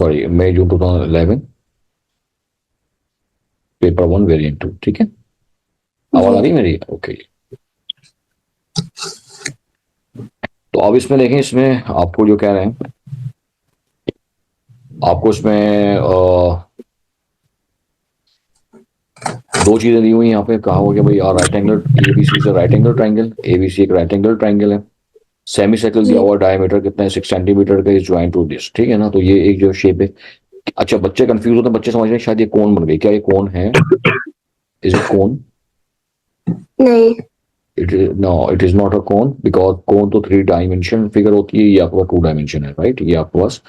Sorry May जून 2011, paper 1 variant 2। ठीक है, आवाज आ रही है मेरी? ओके। तो अब इसमें देखें, इसमें आपको जो कह रहे हैं, आपको इसमें दो चीजें दी हुई यहाँ पे। कहा हुआ कि भाई यार राइट एंगल एबीसी से राइट एंगल ट्राइंगल, एबीसी एक राइट एंगल ट्राइंगल है। सेमी सर्कल दिया हुआ, डायमीटर कितना है 6 सेंटीमीटर का, इज ज्वाइन टू दिस। ठीक है ना, तो ये एक जो शेप है। अच्छा, बच्चे कंफ्यूज होते हैं, बच्चे समझ रहे हैं शायद ये कोन बन गई। क्या ये कोन है? Is it cone? नहीं, it is no, it is not a cone, because cone तो 3 डायमेंशन फिगर होती है, ये आपका 2 डायमेंशन है, राइट। ये आपके पास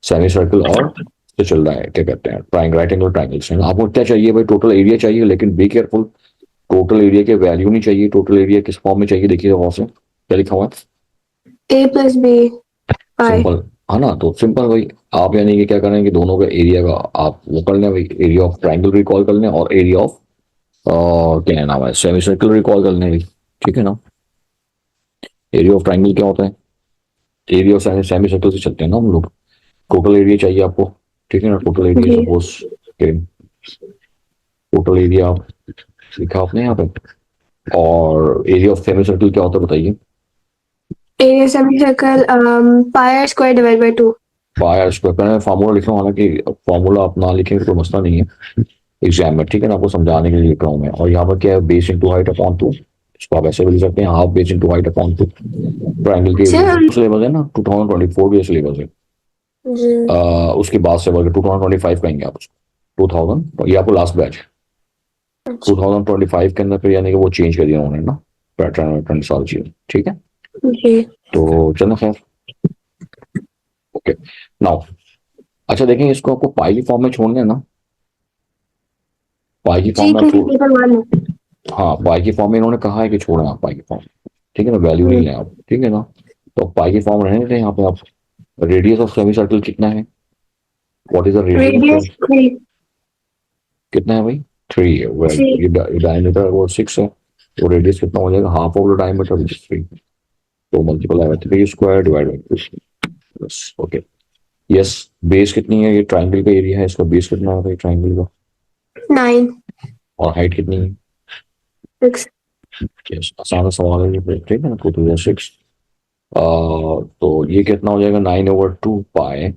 सेमी सर्कल और तो चल रहा है, क्या कहते हैं, ट्राइंगल, राइट एंगल ट्राइंगल। आपको क्या चाहिए भाई? टोटल एरिया चाहिए, लेकिन बी केयरफुल, टोटल एरिया के वैल्यू नहीं चाहिए। टोटल एरिया किस फॉर्म में चाहिए? देखिए वहां से क्या लिखा हुआ है, ए प्लस बी आई। सिंपल है ना। तो सिंपल भाई, आप यानी कि क्या करें कि दोनों का एरिया का आप वो कर लें भाई, एरिया ऑफ ट्राइंगल रिकॉल कर लें और एरिया ऑफ क्या नाम है, सेमी सर्कल रिकॉल कर लें भाई। ठीक है ना। एरिया ऑफ ट्राइंगल क्या होता है? एरिया ऑफ सेमी सर्कल से चलते हैं ना हम लोग। टोटल एरिया चाहिए आपको, ठीक है ना। टोटल एरिया जी, सपोज, टोटल एरिया लिखा आपने यहाँ पे। और एरिया ऑफ सेमी सर्कल क्या होता है बताइए? Area semi circle pi square divide by 2। Pi r square. पहले फार्मूला लिख रहा हूँ, हालांकि फार्मूला आप ना लिखें तो मसला नहीं है एग्जाम में, ठीक है ना। आपको समझाने के लिए लिख रहा हूँ मैं। और यहाँ पर क्या है, बेस इंटू हाइट अपॉन 2। इसको आप ऐसे भी लिख सकते हैं, half base into height upon 2। Triangle के सर सिलेबस है ना, 2024 के सिलेबस है। जी, उसके बाद से 2025 कहेंगे आप उसको, 2000, ये आपको लास्ट बैच। अच्छा 2025 के अंदर फिर यानी कि वो चेंज कर दिया उन्होंने ना, पैटर्न वैटर्न सारी चीजें। ठीक है, जी तो चलो खैर, ओके नाउ। अच्छा देखें, इसको आपको पाई की फॉर्म में छोड़ना है ना, पाई की फॉर्म जी, में आप क्योंकि छोड़, पेपर 1 है। हाँ पाई की फॉर्म में इन्होंने कहा है कि छोड़ें आप पाई की फॉर्म। ठीक है ना, वैल्यू नहीं लें आप, ठीक है ना। तो पाई की फॉर्म रहने दें यहाँ पे आप। रेडियस ऑफ सेमी सर्कल कितना है? What is the radius of radius semi, 3। कितना है भाई? 3 है। वेल, जी ये डायमीटर वो 6 है, तो रेडियस कितना हो जाएगा? Half of the diameter which is 3। तो मल्टीपल है 3 स्क्वायर डिवाइड बाई 2। बस ओके। यस, बेस कितनी है? ये ट्राइंगल का एरिया है, इसका बेस कितना है भाई ट्राइंगल का? 9 और हाइट कितनी है? 6। यस, आसान सा सवाल है ये, ठीक है ना। 2 to 6, तो ये कितना हो जाएगा? 9/2 पाई।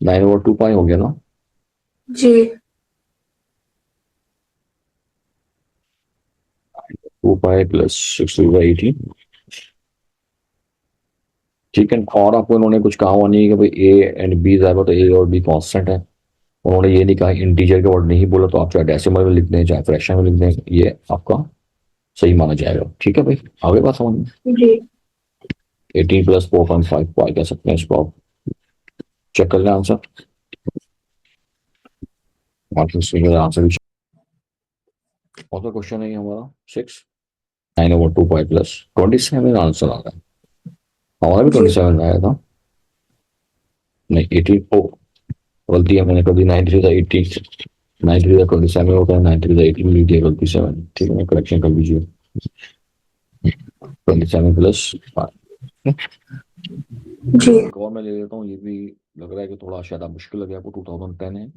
9/2 पाई हो गया ना। जी 2 पाई प्लस 6/18। ठीक है। और आपको इन्होंने कुछ कहा हुआ नहीं है कि भाई ए एंड बी जाएगा तो ए और बी कांस्टेंट है। उन्होंने ये नहीं कहा, इंटीजर के वर्ड नहीं बोला, तो आप चाहे डेसिमल में लिख दें चाहे फ्रैक्शन में लिख दें, ये आपका सही माना जाएगा। ठीक है भाई, आगे बात समझ में। जी 18 प्लस 4.5 पाई कह सकते हैं इसको आप। चेक कर लें आंसर, आंसर भी। कौन सा क्वेश्चन है ये हमारा? 6, 9/2 पाई प्लस 27 आंसर आ रहा है। हमारा भी जी 27 आया था। नहीं 18, ओ गलती है मैंने कर दी। 93 था 18, 93 था 27 होता है, 93 था 18 लिख दिया गलती से मैंने। ठीक है, करेक्शन कर लीजिए। 27 प्लस 5। जी एक और मैं ले लेता हूँ, ये भी लग रहा है कि थोड़ा शायद मुश्किल लगे आपको। 2010 है,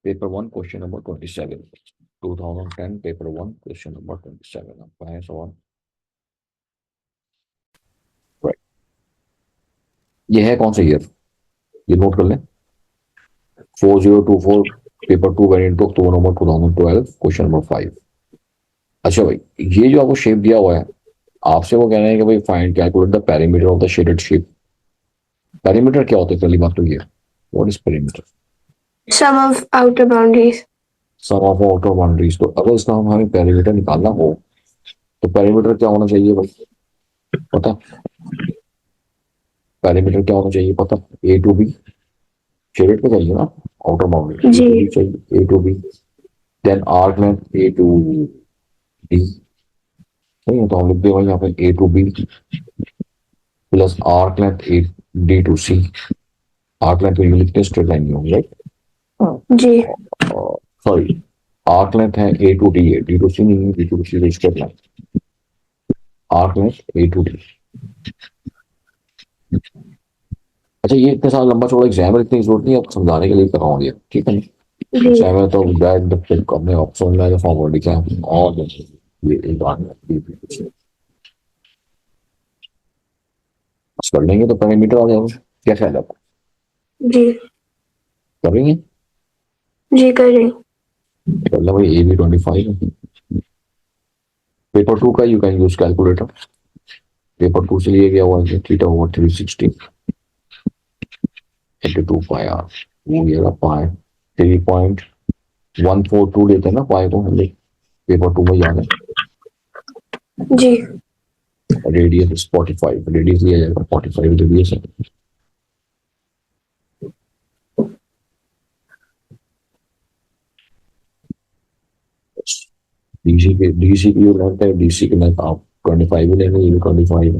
paper 1 question number 27। 2010 paper 1 question number 27 आपका है सवाल। राइट, ये है कौन सा ईयर? ये नोट कर लें, 4024, paper 2 variant of number 2012 question number 5। अच्छा भाई, ये जो आपको शेप दिया हुआ है, आपसे वो कह रहे हैं कि भाई find calculate the perimeter of the shaded shape. Perimeter क्या होता है? पहली बात तो ये, what is perimeter? Sum of outer boundaries. Sum of outer boundaries. तो अगर इसका हमें पेरीमीटर निकालना हो तो पेरीमीटर क्या होना चाहिए भाई पता? पेरीमीटर क्या होना चाहिए पता? ए टू बी, शेडेड पे चाहिए ना, outer boundary A G to B चाहिए, A to B. Then arc length A to D. सही है, तो हम लिख दें भाई यहाँ पे A to B plus arc length A D to C. Arc length को यूं लिखते हैं, स्ट्रेट लाइन में होगी, राइट। जी सॉरी, आर्क लेंथ है ए टू डी, है डी टू सी नहीं है, D to C straight line. Arc length A to D अच्छा ये इतने सारा लंबा चौड़ा एग्जाम है, इतनी जरूरत नहीं है, आपको समझाने के लिए कर रहा हूँ ये, ठीक है ना। जी एग्जाम है तो डायरेक्ट अपने ऑप्शन में फॉर्म लिखा है और ये एक बार में ये भी कुछ नहीं। बस कर लेंगे तो पैरामीटर आ जाएगा, क्या ख्याल है आपका? जी कर रही है? जी कर रही हूँ। कर लो भाई, AB 25 है। पेपर 2 का you can use calculator. Paper 2 से लिए गया हुआ है θ/360 into 2 पाई आर, वो ये रहा पाई 3.142 लेते हैं ना पाई को हम लोग, पेपर 2 में याद है। जी रेडियस 45, रेडियस लिया जाएगा 45 रेडियस है। डीसी की जो लेंथ है, डीसी की लेंथ आप 25 ही लेंगे, ये भी 25 है।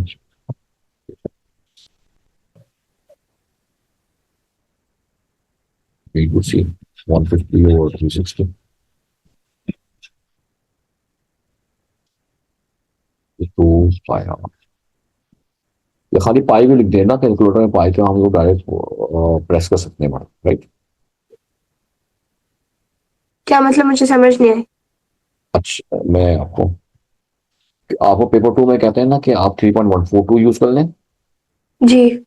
B to C 150/360 two pi r. या खाली पाई भी लिख देना कैलकुलेटर में, पाई के हम लोग डायरेक्ट प्रेस कर सकते हैं, राइट। क्या मतलब, मुझे समझ नहीं आई। अच्छा मैं आपको आपको पेपर 2 में कहते हैं ना कि आप 3.142 यूज कर लें, जी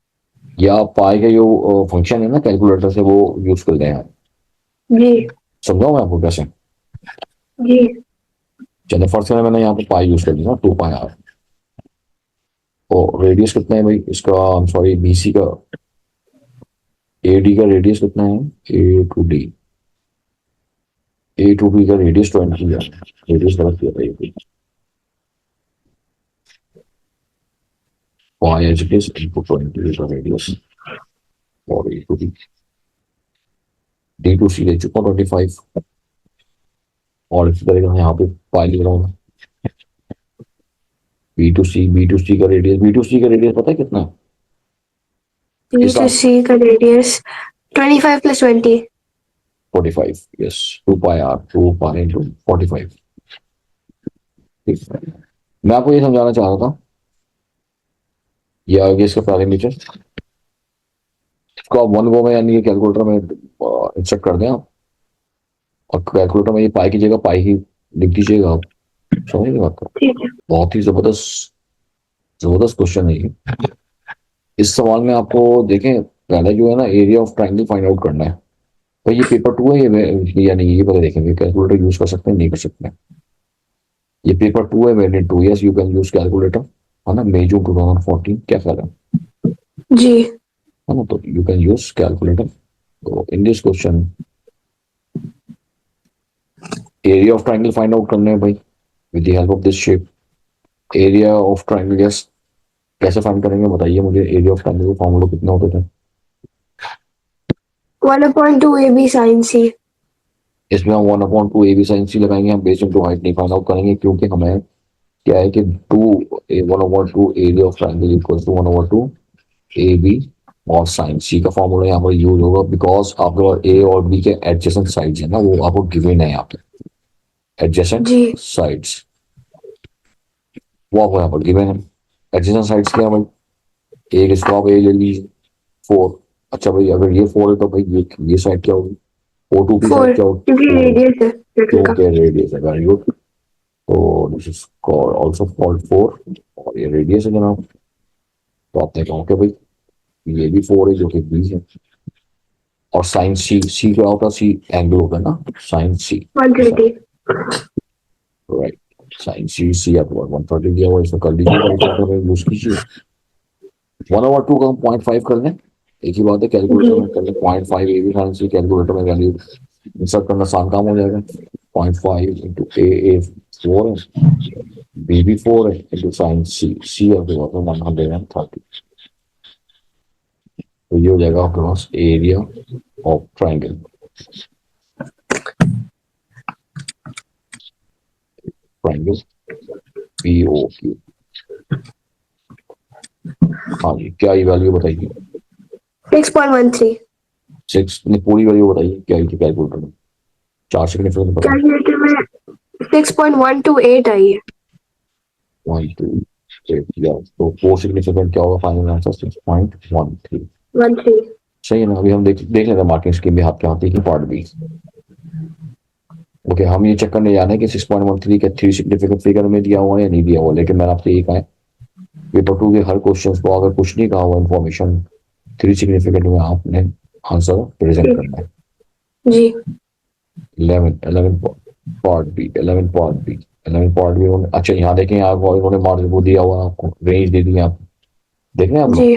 या पाई का जो फंक्शन है ना कैलकुलेटर से वो यूज कर लें आप। जी समझाऊं मैं आपको कैसे? जी चलिए फर्स्ट में मैंने यहाँ पे पाई यूज कर लिया 2 पाई आर। तो रेडियस कितना है भाई इसका, सॉरी बीसी का, एडी का रेडियस कितना है, A to D, A to B का रेडियस 20 है, रेडियस गलत किया था ये, पाई एज इट इज इनटू 20 का रेडियस, और A to D, D2C ले चुका 25, और इसी तरीके से यहाँ पे पाई लिख रहा हूँ। B2C का रेडियस, B2C का रेडियस पता है कितना है? बी इस टू सी का radius 25 + 20। 45, yes, 2 pi r, 2 pi into 45। ठीक है, मैं आपको ये समझाना चाह रहा था, ये आगे इसका पैरामीटर, इसको आप वन गो में यानी ये कैलकुलेटर में इंस्ट्रक्ट कर दें आप, और कैलकुलेटर में ये पाई की जगह पाई ही लिख दीजिएगा आप। समझ गए बात को? ठीक है। बहुत ही जबरदस्त जबरदस्त क्वेश्चन है ये। इस सवाल में आपको देखें, पहले जो है ना area of triangle find out करना है। तो ये पेपर 2 है ये, या नहीं ये पहले देखेंगे कैलकुलेटर यूज कर सकते हैं नहीं कर सकते हैं। ये पेपर 2 है, variant 2, yes you can use calculator, है ना, मई जून 2014, क्या ख्याल जी है ना, तो यू कैन यूज कैलकुलेटर। तो in this question area of triangle find out करना है भाई, with the help of this shape. Area of triangle, yes, कैसे फाइंड करेंगे बताइए मुझे, एरिया ऑफ ट्राइंगल के फॉर्मूला कितने होते थे? 1/2 AB sin C। इसमें हम 1/2 AB sin C लगाएंगे, हम बेस इंटू हाइट नहीं फाइंड आउट करेंगे, क्योंकि हमें क्या है कि 1/2 area of triangle equal to 1/2 AB, और साइन सी का फॉर्मूला यहाँ पर यूज होगा, बिकॉज आपके पास ए और बी के एडजेसेंट साइड्स है ना, वो आपको गिवन है यहाँ पे, एडजेसेंट जी साइड्स वो आपको यहाँ पर गिवन है। एडजेसेंट साइड्स क्या है भाई, एक इसको आप ए ले लीजिए 4, अच्छा भाई अगर ये 4 है तो भाई ये साइड क्या होगी, O2 की 4, साइड क्या होगी, क्योंकि 4 होगी, रेडियस है सर्कल का। क्योंकि रेडियस है, वेरी गुड। तो this is called also called 4, और ये रेडियस है जनाब। तो आपने कहा कि भाई ये भी 4 है जो कि बी है, और साइन सी, सी क्या होता है, सी एंगल होता है ना, साइन सी, 130। राइट, साइन सी, सी आपको 130 दिया हुआ, इसमें कर लीजिए कैलकुलेटर में यूज कीजिए। 1/2 का हम 0.5 कर लें, एक ही बात है, कैलकुलेटर में कर लें 0.5, ए भी साइन सी कैलकुलेटर में वैल्यू इंसर्ट करना आसान काम हो जाएगा। 0.5 इंटू ए 4 है, बी भी 4 है, इंटू साइन सी, सी आपके पास 130। तो ये हो जाएगा आपके पास area of triangle, triangle POQ। हाँ जी, क्या ये वैल्यू बताइए, 6.13। 6 ने पूरी वैल्यू बताइए क्या आई थी कैलकुलेटर में, 4 सिग्निफिकेंट पता, कैलकुलेटर में 6.128 आई है। 1 2 8 या तो 4 सिग्निफिकेंट क्या होगा फाइनल आंसर 6.13। 1 3. सही है ना। अभी हम देख लेते हैं मार्किंग स्कीम में आपके आती है पार्ट बी। ओके, हम ये चेक करने जा रहे हैं कि 6.13 का 3 सिग्निफिकेंट फिगर में दिया हुआ है या नहीं दिया हुआ, लेकिन मैंने आपसे ये कहा है पेपर 2 के हर क्वेश्चन को अगर कुछ नहीं कहा हुआ इन्फॉर्मेशन 3 सिग्निफिकेंट में आपने आंसर प्रेजेंट करना है। जी 11 पार्ट बी 11 पार्ट बी। अच्छा यहाँ देखें, आपको इन्होंने मार्क्स वो दिया हुआ, आपको रेंज दे दी आप देख रहे हैं आप लोग। जी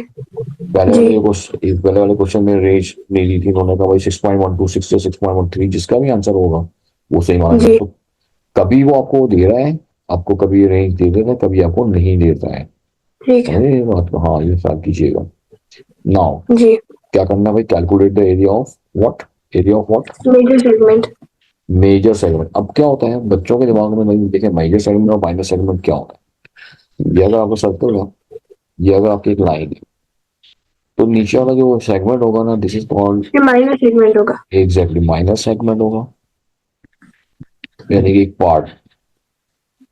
पहले वाले क्वेश्चन में रेंज नहीं दी थी, उन्होंने कहा भाई 6.126 से 6.13 जिसका भी आंसर होगा वो सही माना जी जाए। तो कभी वो आपको दे रहा है, आपको कभी रेंज दे देता है, कभी आपको नहीं देता है। ठीक है समझे ये बात को? हाँ, ये ख्याल कीजिएगा। नाउ जी। क्या करना है भाई, calculate the area of what, area of what, major segment. Major segment. अब क्या होता है बच्चों के दिमाग में, भाई देखें मेजर सेगमेंट और माइनर सेगमेंट क्या होता है। ये अगर आपको सर्कल है, ये अगर आपकी एक लाइन है, तो नीचे वाला जो सेगमेंट होगा ना, दिस इज कॉल्ड ये माइनर सेगमेंट होगा। एग्जैक्टली माइनर सेगमेंट होगा, यानी कि एक पार्ट।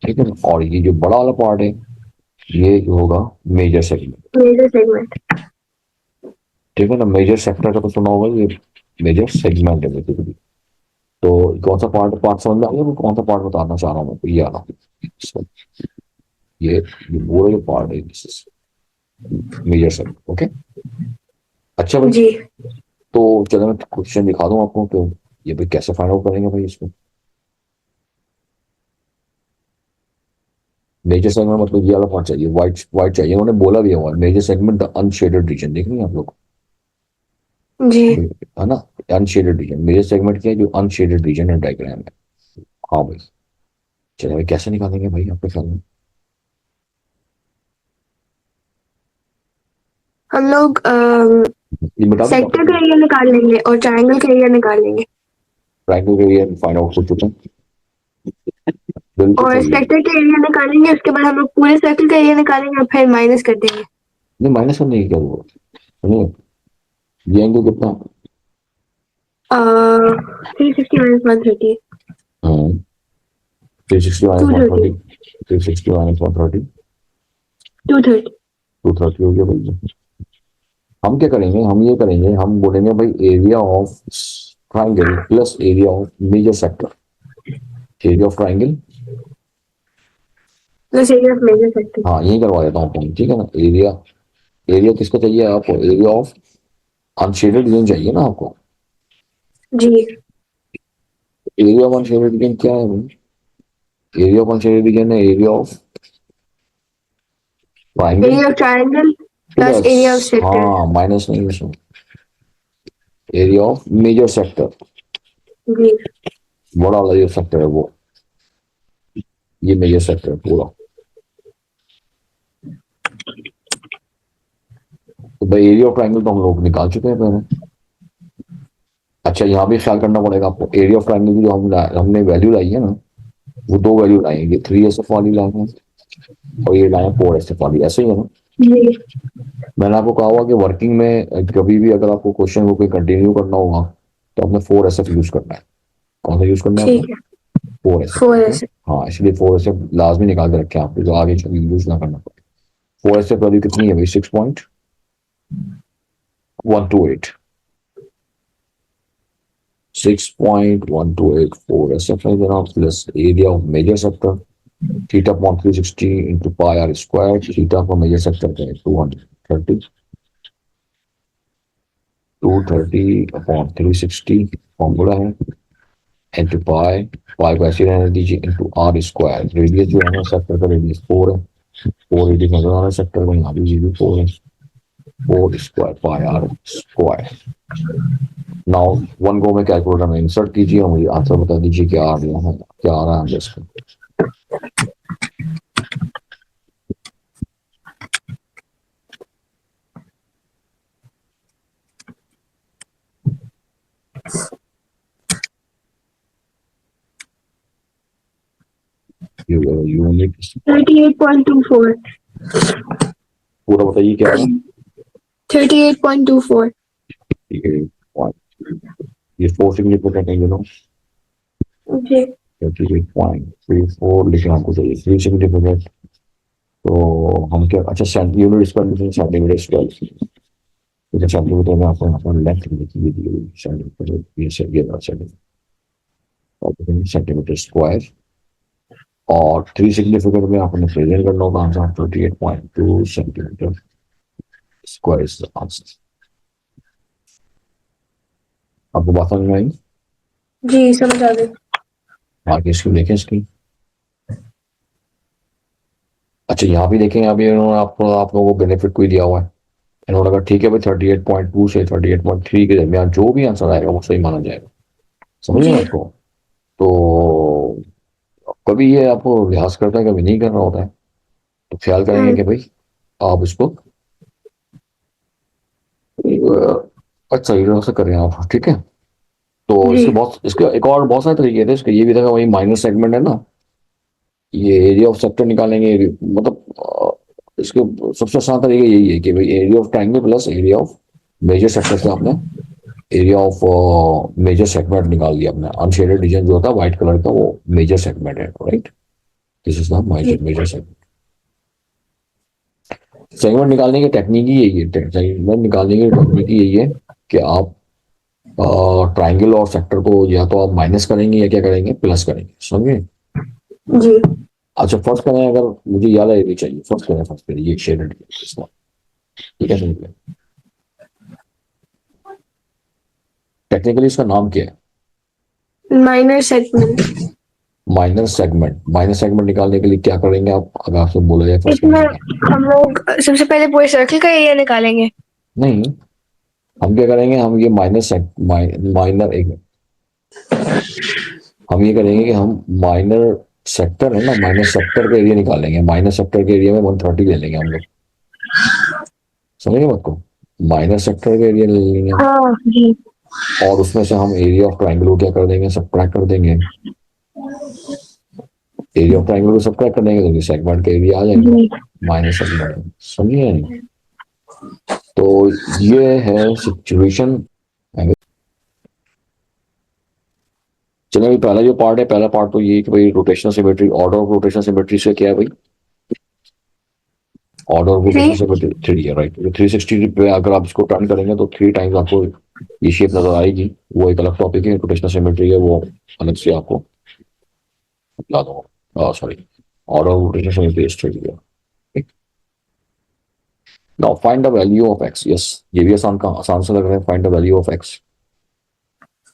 ठीक है ना। और ये जो बड़ा वाला पार्ट है ये होगा मेजर सेगमेंट। Major segment. ठीक है ना। मेजर सेक्टर का तो सुना होगा, ये मेजर सेगमेंट है बेसिकली। तो कौन सा पार्ट पार्ट समझ में आ गया, मैं कौन सा पार्ट बताना चाह रहा हूँ आपको, ये आ रहा है। ये पूरा जो पार्ट है this is major segment. Okay, अच्छा भाई, जी तो चलो मैं क्वेश्चन दिखा दूं आपको, तो ये भाई कैसे फाइंड आउट करेंगे भाई इसको। मेजर सेगमेंट मतलब ये वाला पार्ट चाहिए, व्हाइट व्हाइट चाहिए, उन्होंने बोला भी हुआ major segment the unshaded region, देख रहे हैं आप लोग, जी। है ना। अनशेडेड रीजन, मेजर सेगमेंट क्या है, जो अनशेडेड रीजन है डायग्राम में। हाँ भाई, चलो भाई कैसे निकालेंगे भाई आपके ख्याल में। हम लोग ये बता दो सेक्टर का एरिया निकाल लेंगे और ट्रायंगल का एरिया निकाल लेंगे। ट्राइंगल का एरिया फाइंड आउट हो चुका है, बिल्कुल और सही है। सेक्टर का एरिया निकालेंगे, उसके बाद हम लोग पूरे सर्कल का एरिया निकालेंगे और फिर माइनस कर देंगे। नहीं माइनस करने की क्या जरूरत है, सुनिए ये एंगल कितना, 360 माइनस 130। 360 माइनस 230। 130, 360 माइनस 130, 230। 230 हो गया भाई। हम क्या करेंगे, हम ये करेंगे, हम बोलेंगे भाई area of triangle plus area of major sector, area of triangle. Plus area of major sector. हाँ यही करवा देता हूँ आपको, ठीक है ना। एरिया, एरिया किसको चाहिए आपको, एरिया ऑफ अनशेडेड रीजन चाहिए ना आपको। जी। एरिया ऑफ अनशेडेड रीजन क्या है भाई, एरिया ऑफ अनशेडेड रीजन है area of triangle area of triangle plus plus, area of sector. हाँ माइनस नहीं इसमें, एरिया ऑफ मेजर सेक्टर, जी बड़ा वाला जो सेक्टर है वो, ये मेजर सेक्टर है पूरा। तो भाई एरिया ऑफ ट्राइंगल तो हम लोग निकाल चुके हैं पहले। अच्छा यहाँ भी ख्याल करना पड़ेगा आपको, एरिया ऑफ ट्राइंगल की जो हमने वैल्यू लाई है ना, वो दो वैल्यू लाई है, ये 3SF वाली लाई है और ये लाई है 4SF वाली, ऐसे ही है ना। जी मैंने आपको कहा हुआ कि वर्किंग में कभी भी अगर आपको क्वेश्चन को कोई कंटिन्यू करना होगा तो आपने 4SF यूज करना है। कौन सा यूज करना है ठीक आपने, है। 4SF। 4 हाँ इसलिए 4SF लाजमी निकाल के रखें आपको, जो आगे चल यूज ना करना पड़े। 4SF वैल्यू कितनी है भाई, 6.128, 6.128 4SF है जनाब, plus area of major sector theta upon 360 into pi r square, theta का मेजर सेक्टर का है 230, 230 अपॉन 360 फॉर्मूला है, इंटू पाई, पाई को ऐसे रहने दीजिए, इंटू आर स्क्वायर, रेडियस जो है ना सेक्टर का रेडियस 4 है, 4 रेडियस नजर आ रहा है सेक्टर को, यहाँ भी 4 है, 4 square pi r square. Now one go में कैलकुलेटर में इंसर्ट कीजिए और मुझे आंसर बता दीजिए क्या आ रहा है, क्या आ रहा है इसका। यूनिट 38.24। पूरा बताइए क्या आ रहा है। 38.24। ये 4 सिग्निफिकेंट है, जी 38.34, लेकिन आपको चाहिए 3 सिग्निफिकेंट। तो हम क्या, अच्छा यूनिट स्क्वायर सेंटीमीटर स्क्वायर, तो सेंटीमीटर में आपको यहाँ पर लेंथ लिखी दी हुई सेंटीमीटर, ये सेंटीमीटर स्क्वायर, और 3 सिग्निफिकेंट में आपने प्रेजेंट करना होगा answer 38.2 centimetre square is answer. आपको बात समझ में आई? जी समझ आ गई। आगे इसकी देखें इसकी। अच्छा यहाँ भी देखें, अभी इन्होंने आपको आप लोगों को बेनिफिट कोई दिया हुआ है। इन्होंने कहा ठीक है भाई 38.2 से 38.3 के दरमियान जो भी आंसर आएगा वो सही माना जाएगा। समझ जी गए आपको? तो कभी ये आपको लिहाज करता है, कभी नहीं कर रहा होता है, तो ख्याल करेंगे हम्म कि भाई आप इसको अच्छा तरीके से करें आप, ठीक है। तो जी इसके बहुत, इसके एक और बहुत सारे तरीके थे इसके, ये भी था वही माइनर सेगमेंट है ना, ये एरिया ऑफ सेक्टर निकालेंगे, मतलब इसके सबसे आसान तरीका यही है कि भाई area of triangle plus area of major sector से आपने एरिया ऑफ मेजर सेगमेंट निकाल दिया अपना। अनशेडेड रीजन जो होता है व्हाइट कलर का वो मेजर सेगमेंट है, राइट। दिस इज द जी मेजर सेगमेंट। सेगमेंट निकालने की टेक्निक ही यही है, सेगमेंट निकालने की टेक्निक ही यही है कि आप ट्राइंगल और सेक्टर को या तो आप माइनस करेंगे या क्या करेंगे, प्लस करेंगे, समझे। जी अच्छा फर्स्ट करें, अगर मुझे याद है ये चाहिए, फर्स्ट करें ये शेडेड इसका, ठीक है समझ गए। टेक्निकली इसका नाम क्या है? Minor segment. माइनर सेगमेंट निकालने के लिए क्या करेंगे आप, अगर आपसे बोला जाए फर्स्ट इसमें करेंगे? हम लोग सबसे पहले पूरे सर्कल का एरिया निकालेंगे। नहीं, हम क्या करेंगे, हम ये माइनर एक, हम ये करेंगे कि हम माइनर सेक्टर है ना, माइनर सेक्टर का एरिया निकालेंगे। माइनर सेक्टर के एरिया में 130 ले लेंगे हम लोग, समझिए बात को। माइनर सेक्टर का एरिया ले लेंगे हम, हाँ जी और उसमें से हम एरिया ऑफ ट्राइंगल को क्या कर देंगे, सबट्रैक्ट कर देंगे। एरिया ऑफ ट्राइंगल को सबट्रैक्ट कर देंगे तो सेगमेंट का एरिया आ जाएगा, जी माइनस सेगमेंट, समझिए नहीं। तो ये है सिचुएशन। चलिए अभी पहला जो पार्ट है, पहला पार्ट तो ये है कि भाई rotational symmetry, order of rotational symmetry से क्या है भाई, order of three. Rotational symmetry 3 है, राइट। 360 पे अगर आप इसको टर्न करेंगे तो 3 टाइम्स आपको ये शेप नजर आएगी। वो एक अलग टॉपिक है, रोटेशनल सिमेट्री है, वो अलग से आपको बता दो। Sorry, order of rotational symmetry is 3 है। Now find the value of x, yes ये भी आसान से लग रहा है। Find the value of x,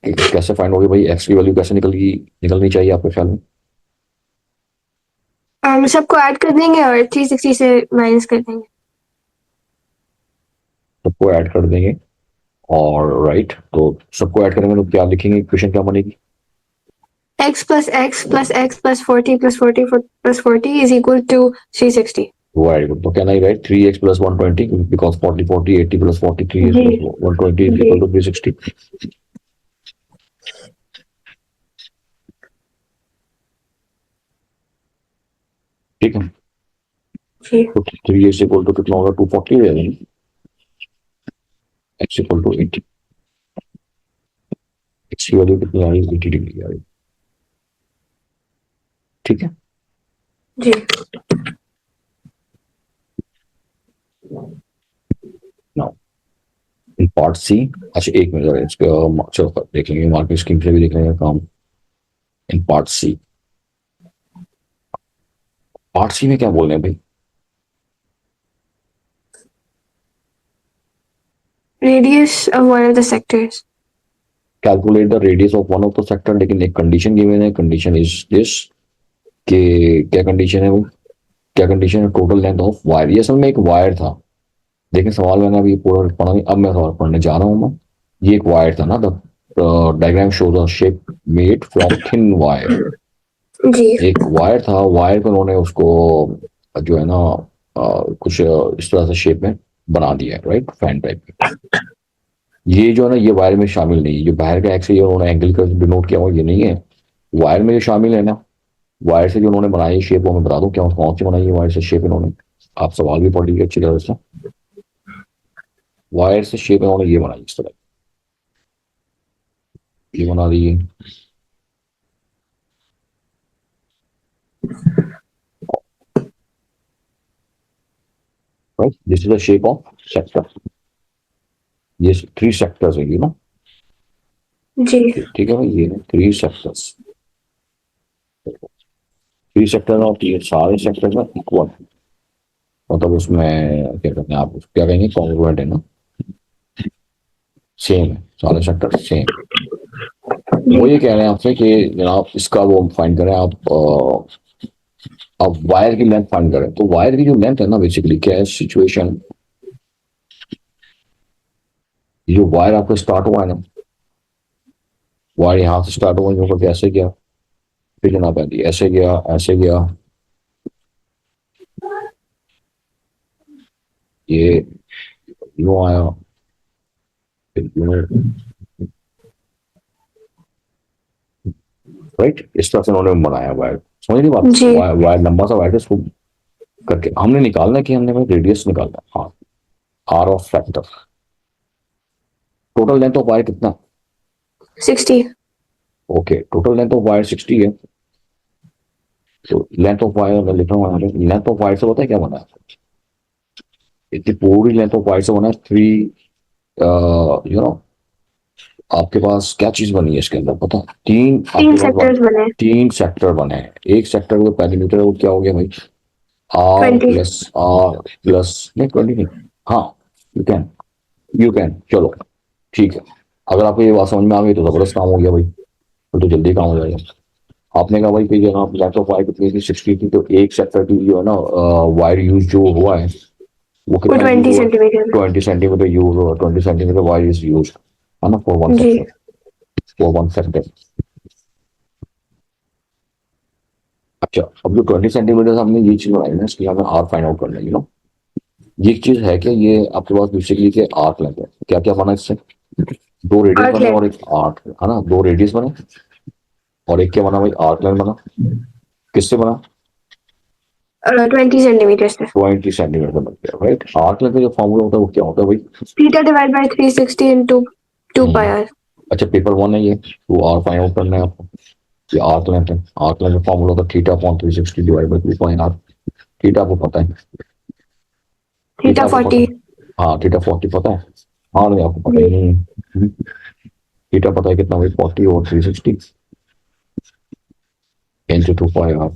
कैसे फाइंड होगी भाई, एक्स की वैल्यू कैसे निकलनी चाहिए आपके ख्याल में? हम सबको ऐड कर देंगे और 360 से माइनस कर देंगे। सबको ऐड कर देंगे, और राइट तो सबको ऐड करेंगे तो क्या लिखेंगे, इक्वेशन क्या बनेगी? x plus x plus x plus 40 plus 40 plus 40 is equal to 360। Very good. तो कहना ही right, 3x plus 120, because 40 40 80 plus 43 जी प्लस 120 इज जी इक्वल टू 360। ठीक है, जी तो 3x इक्वल टू कितना होगा, 240 है, x इक्वल टू 80, x की वैल्यू कितनी आ रही है, 80 डिग्री आ रही है, ठीक है। जी नाउ इन पार्ट सी, अच्छा एक मिनट जरा इसको चलो देख लेंगे, मार्किंग स्कीम से भी देख लेंगे काम। इन पार्ट सी में क्या बोल रहे हैं भाई? radius of one of the sectors। Calculate the radius of one of the sector, लेकिन एक कंडीशन गिवन है, कंडीशन इज दिस कि क्या कंडीशन है वो, क्या कंडीशन है, टोटल लेंथ ऑफ वायर। ये असल में एक वायर था, लेकिन सवाल मैंने अभी पूरा पढ़ा नहीं, अब मैं सवाल पढ़ने जा रहा हूँ मैं। ये एक वायर था ना, the diagram shows a shape made from thin wire. जी एक वायर था, वायर को उन्होंने उसको जो है ना कुछ इस तरह से शेप में बना दिया है, राइट, फैन टाइप। ये जो है ना ये वायर में शामिल नहीं है, जो बाहर का एक्स है ये उन्होंने एंगल कर डिनोट किया हुआ, ये नहीं है। वायर में जो शामिल है ना, वायर से जो उन्होंने बनाई शेप, वो मैं बता दूं क्या कौन सी बनाई है वायर से शेप इन्होंने। आप सवाल भी पढ़ लीजिए अच्छी तरह से। वायर से शेप इन्होंने ये बनाई इस तरह, ये बना दी है, right. This is the shape of sector. ये 3 सेक्टर्स है, यू नो, जी ठीक है भाई, ये 3 सेक्टर्स, 3 सेक्टर और ये सारे सेक्टर का इक्वल, मतलब उसमें क्या कहते हैं, आप क्या कहेंगे, कॉन्ग्रुएंट है ना, सेम है, सारे सेक्टर सेम। वो जी ये कह रहे हैं आपसे कि जनाब इसका वो फाइंड करें आप वायर की लेंथ फाइंड करें। तो वायर की जो लेंथ है ना, बेसिकली क्या है सिचुएशन, जो वायर आपका स्टार्ट हुआ है ना, वायर यहाँ से स्टार्ट हुआ, ऊपर कैसे गया, फिर जनाब ऐसे गया, ऐसे गया, ये यूं आया, फिर यूं, राइट, इस तरह से उन्होंने बनाया वायर, समझ नहीं बात, जी वायर वायर लंबा सा वायर है, इसको करके हमने निकालना है कि हमने भाई रेडियस निकालना है, हाँ, r of factor, total length of wire कितना, 60 okay, total length of wire 60 है। तो लेंथ ऑफ वायर मैं लिख रहा हूँ, लेंथ ऑफ वायर से पता है क्या बना है, इतनी पूरी लेंथ ऑफ वायर से बना है 3, यू नो, आपके पास क्या चीज बनी है इसके अंदर पता है? तीन तीन आपके पास सेक्टर्स बने 3 सेक्टर बने हैं। एक सेक्टर का पेरीमीटर है वो क्या हो गया भाई, आर 20 प्लस आर प्लस, नहीं 20 नहीं, हाँ, यू कैन चलो, ठीक है, अगर आपको ये बात समझ में आ गई तो जबरदस्त काम हो गया भाई, तो जल्दी काम हो जाएगा। आपने कहा भाई कि जनाब लेंथ ऑफ वायर कितनी थी, 60 थी, तो एक सेक्टर की जो है ना वायर यूज जो हुआ है वो वो कितना यूज 20 हुआ, सेंटीमीटर 20 सेंटीमीटर यूज हुआ, 20 सेंटीमीटर वायर इज यूज, है ना, फॉर वन जी सेक्टर, फॉर वन सेक्टर। अच्छा, अब जो 20 सेंटीमीटर हमने ये चीज बनाई ना, इसकी हमें आर फाइंड आउट करना है, यू नो, ये एक चीज है कि ये आपके पास बेसिकली के आर्क लेंथ है, क्या क्या बना इससे, 2 रेडियस आर्क बने लेंथ और एक आर्क, है ना, 2 रेडियस बने और एक क्या बना भाई, आर्क लेंथ बना, किससे बना, 20 सेंटीमीटर से 20 सेंटीमीटर का बन गया, राइट। आर्क लेंथ का जो फॉर्मूला होता है वो क्या होता है भाई, theta divide by 360 into 2 pi r अच्छा पेपर 1 है ये, तो आर फाइंड आउट करना है आपको, ये आर्क लेंथ है, आर्क लेंथ का फॉर्मूला होता है theta upon 360 divide by 2 pi r, theta आपको पता है, थीटा थीटा आपको पता 40 है, हाँ थीटा 40 पता है, हाँ नहीं आपको पता ही जी नहीं है, थीटा पता है कितना भाई, 40 और 360 इंटू 2 पाई आर,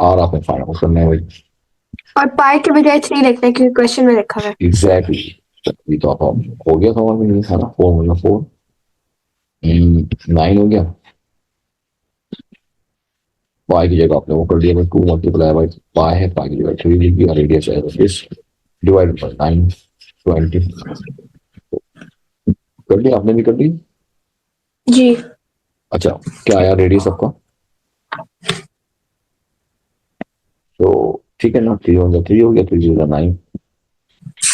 आर आपने फाइंड आउट करना है भाई, और पाई के बजाय 3 लिखना है क्योंकि क्वेश्चन में लिखा हुआ है एग्जैक्टली, ये तो आप हो गया सवाल में, नहीं था ना, 4 मतलब 4, 9 हो गया, पाई की जगह आपने वो कर दिया भाई, 2 मल्टीप्लाई बाई पाई है, पाई की जगह 3 लिख दिया, रेडियस है इस डिवाइड बाई 9, 20 कर दिया आपने भी कर दी। जी अच्छा, क्या आया रेडियस आपका, तो ठीक है ना, 3 हो गया, 3 हो गया, 3 हो गया 9,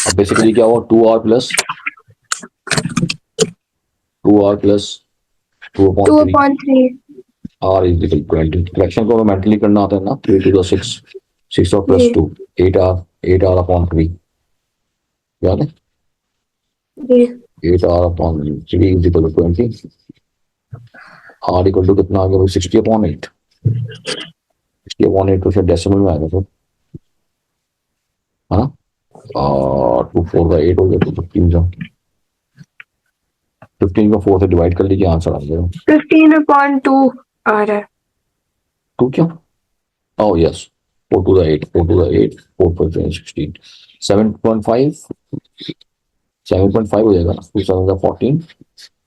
अब बेसिकली क्या हुआ, 2r plus 2 upon 2 3, upon 3 r is equal to 20, fraction को मेंटली करना आता है ना, 3 टू द 6, 6 और प्लस जी 2, 8r अपॉन 3, याद है, जी 8r upon 3 is equal to 20, r equal to कितना आ गया भाई, 60 अपॉन 8, 60 अपॉन 8 तो शायद डेसिमल में आएगा, तो है ना, और 2 4 का 8 हो गया, तो 15 का, 15 को 4 से डिवाइड कर लीजिए, आंसर आ जाएगा, 15 अपॉन 2 आ रहा है 2 क्या, oh yes, 4 to the 8, 4 to the 8, 4 for 16, 7.5, 7.5 हो जाएगा ना, 2 7 का 14,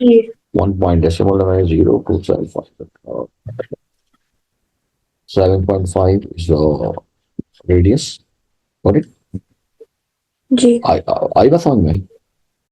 जी 1 पॉइंट डेसिमल लगाए 0.275, 7.5 is the radius, got it, जी आई बात समझ में,